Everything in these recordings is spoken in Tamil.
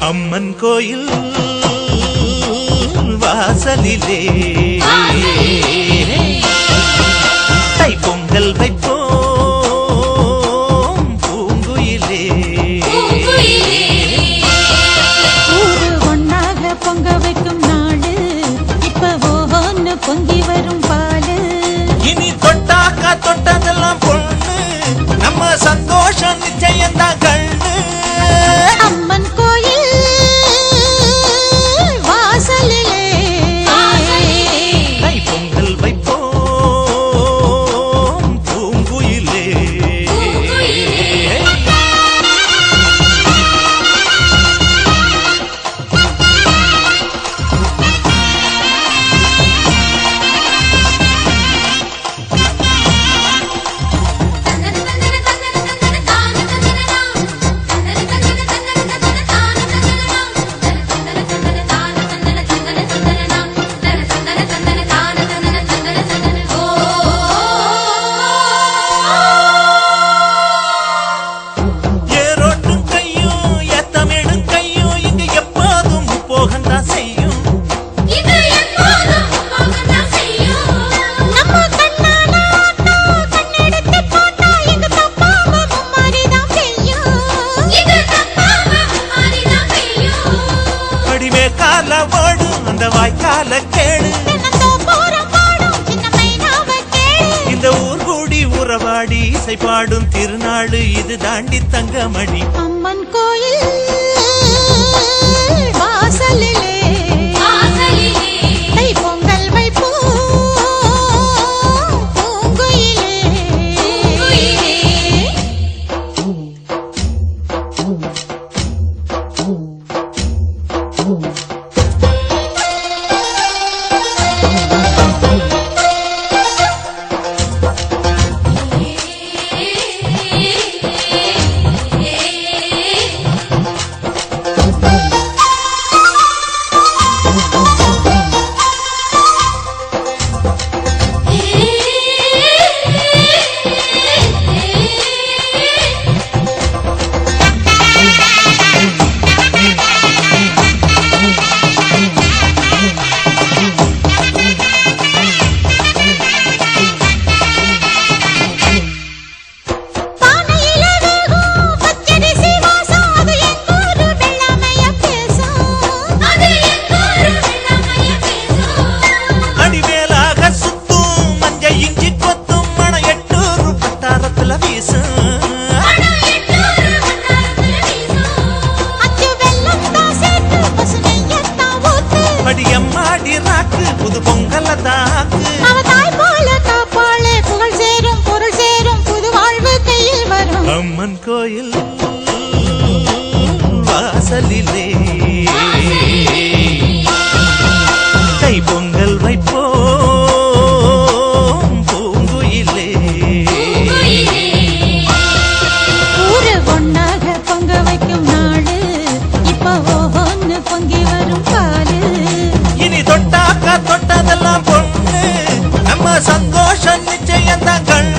அம்மன் கோயில் வாசலிலே தைப்பொங்கல் வைப்போம் பூங்குயிலே. ஊரு ஒன்னாக பொங்க வைக்கும் நாடு இப்ப ஓஹோன்னு பொங்கி வரும் பாலு. இனி தொட்டாக்கா தொட்டதெல்லாம் பொண்ணு நம்ம சந்தோஷம் நிச்சயம்தான் கண்ணு. அம்மன் கோயில் வாசலிலே தைப்பொங்கல் வைப்போம் பூங்குயிலே. அந்த வாய்க்கால கேளு இந்த ஊர் கூடி உறவாடி இசை பாடும் திருநாடு இது தாண்டி தங்கமணி. அம்மன் கோயில் வாசலிலே தைப்பொங்கல் வைப்போம் பூங்குயிலே. புது பொங்கல் புகழ் சேரும் பொருள் சேரும் புது வாழ்வு கையில் வரும். அம்மன் கோயில் வாசலிலே தைப்பொங்கல் வைப்போம் பூங்குயிலே. ஊரு ஒன்னாக பொங்க வைக்கும் நாடு இப்ப ஓஹோன்னு பொங்கி வரும் பாலு. இனி தொட்டாக்கா தொட்டதெல்லாம் பொண்ணு நம்ம சந்தோஷம் நிச்சயம்தான் கண்ணு.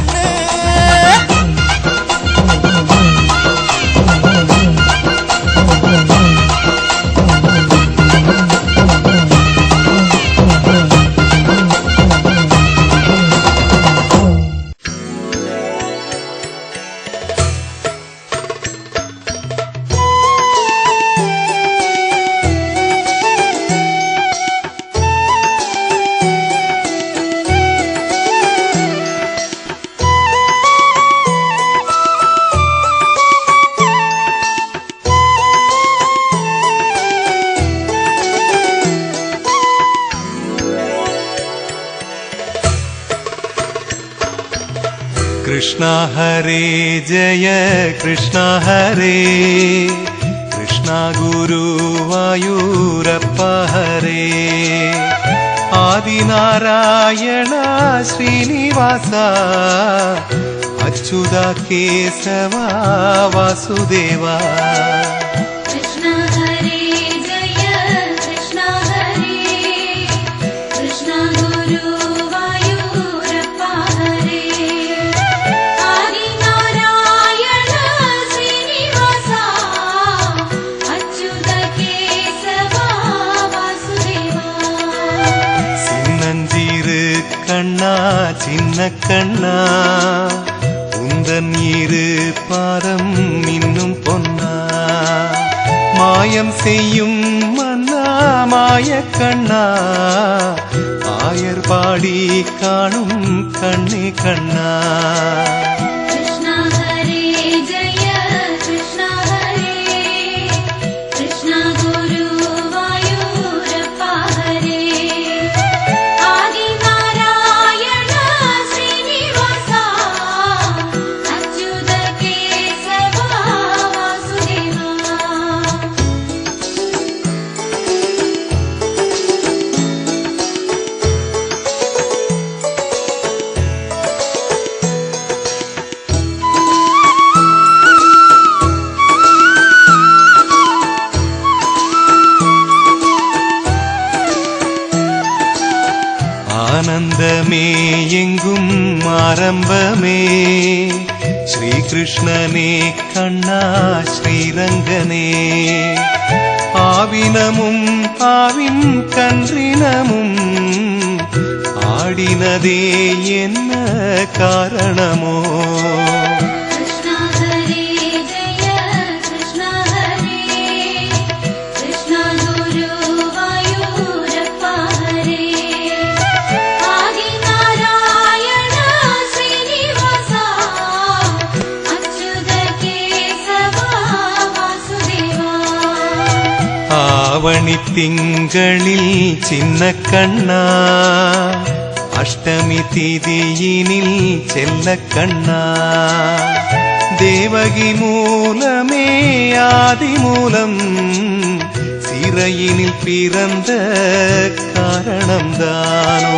कृष्णा हरे जय कृष्णा हरे कृष्णा गुरुवायूरप्पा हरे आदिनारायण श्रीनिवासा अच्युता केशवा वासुदेवा. Thank you. கண்ணா சின்ன கண்ணா உந்தன் இரு பாதம் இன்னும் பொன்னா மாயம் செய்யும் மன்னா மாய கண்ணா ஆயர் பாடி காணும் கண்ணே கண்ணா ஆனந்தமே எங்கும் ஆரம்பமே ஸ்ரீ கிருஷ்ணனே கண்ணா ஸ்ரீரங்கனே ஆவினமும் ஆவின் கன்றினமும் ஆடினதே என்ன காரணமோ ஆவணி திங்களில் சின்ன கண்ணா அஷ்டமி திதியினில் செல்ல கண்ணா தேவகி மூலமே ஆதி மூலம் சிறையினில் பிறந்த காரணம்தானோ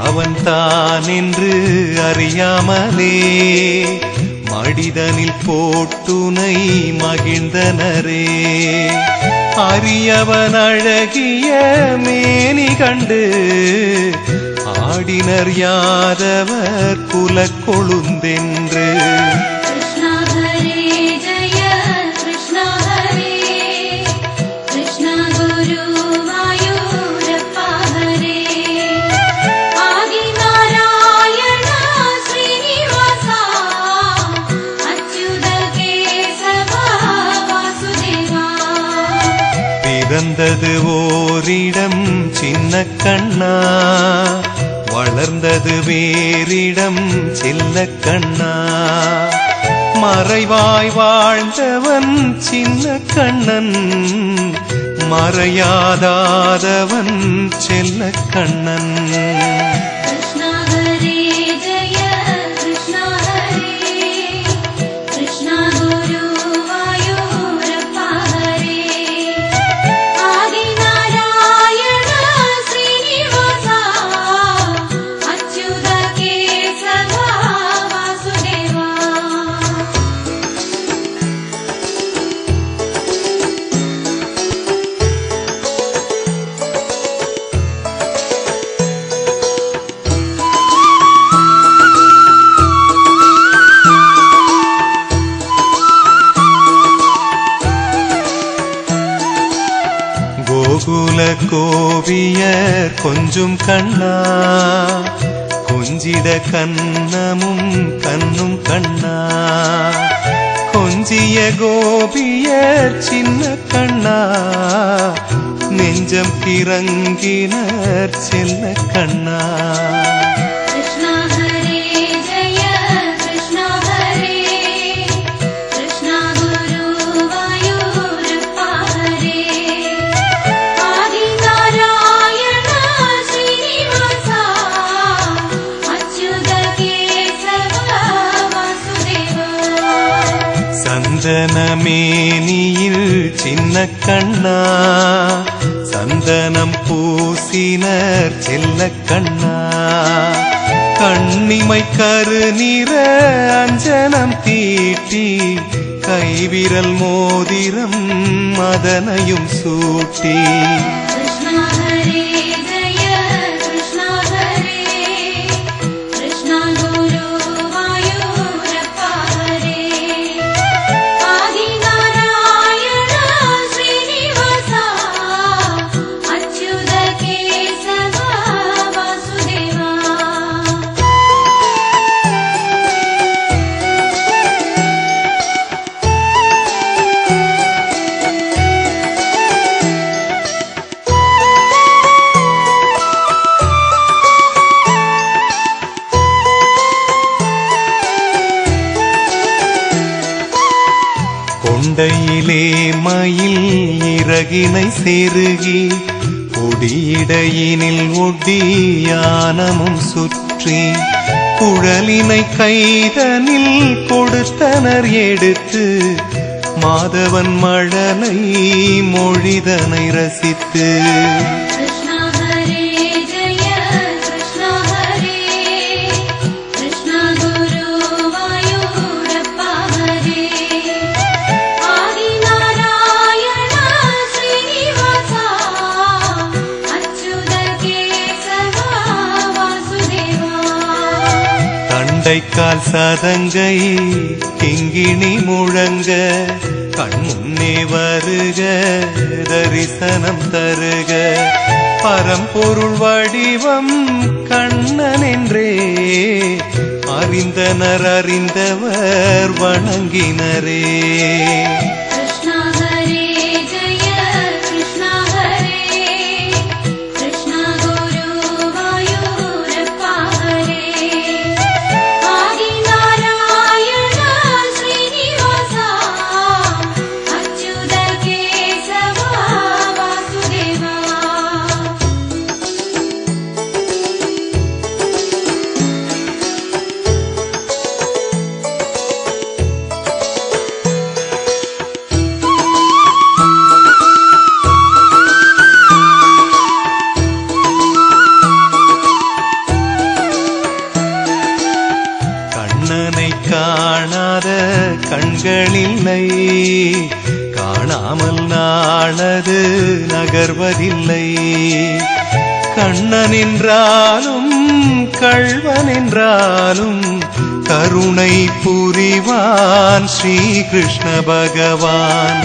அவன் தான் என்று அறியாமலே மடிதனில் போட்டுனை மகிழ்ந்தனரே அரியவன் அழகிய மேனி கண்டு ஆடினர் யாதவர் குலக்கொழுந்தென்று பிறந்தது ஓரிடம் சின்ன கண்ணா வளர்ந்தது வேறிடம் செல்ல கண்ணா மறைவாய் வாழ்ந்தவன் சின்ன கண்ணன் மறையாதாதவன் செல்ல கண்ணன் கோகுல கோபியர் கொஞ்சும் கண்ணா கொஞ்சிட கண்ணமும் கண்ணும் கண்ணா கொஞ்சிய கோபியர் சின்ன கண்ணா நெஞ்சம் கிறங்கினர் செல்ல கண்ணா Vasudeva கண்ணா சந்தனம் பூசினர் செல்ல கண்ணா கண்ணிமை கருநிற அஞ்சனம் தீட்டி கைவிரல் மோதிரம் அதனையும் சூட்டி कृष्णा हरे जय कृष्णा हरे कृष्णा गुरु वायुरप्पा हरे आदि नारायण श्रीनिवासा अच्युत केशव वासुदेवा கொண்டையிலே மயில் இறகினை செருகி கொடியிடையினில் ஒட்டியானமும் சுற்றி குழலினை கைதனில் கொடுத்தனர் எடுத்து மாதவன் மழலை மொழிதனை ரசித்து कृष्णा हरे जय कृष्णा हरे कृष्णा गुरु वायुरप्पा हरे आदि नारायण श्रीनिवासा अच्युत केशव वासुदेवा தண்டைக்கால் சதங்கை கிங்கிணி முழங்க கண்முன்னே வருக தரிசனம் தருக பரம்பொருள் வடிவம் கண்ணன் என்றே அறிந்தனர் அறிந்தவர் வணங்கினரே कृष्णा हरे जय कृष्णा हरे कृष्णा गुरु वायुरप्पा हरे आदि नारायण श्रीनिवासा अच्युत केशव वासुदेवा கண்ணனை காணாத கண்களில்லை காணாமல் நாளது நகர்வதில்லை கண்ணன் என்றாலும் கள்வன் என்றாலும் கருணை புரிவான் ஸ்ரீ கிருஷ்ண பகவான்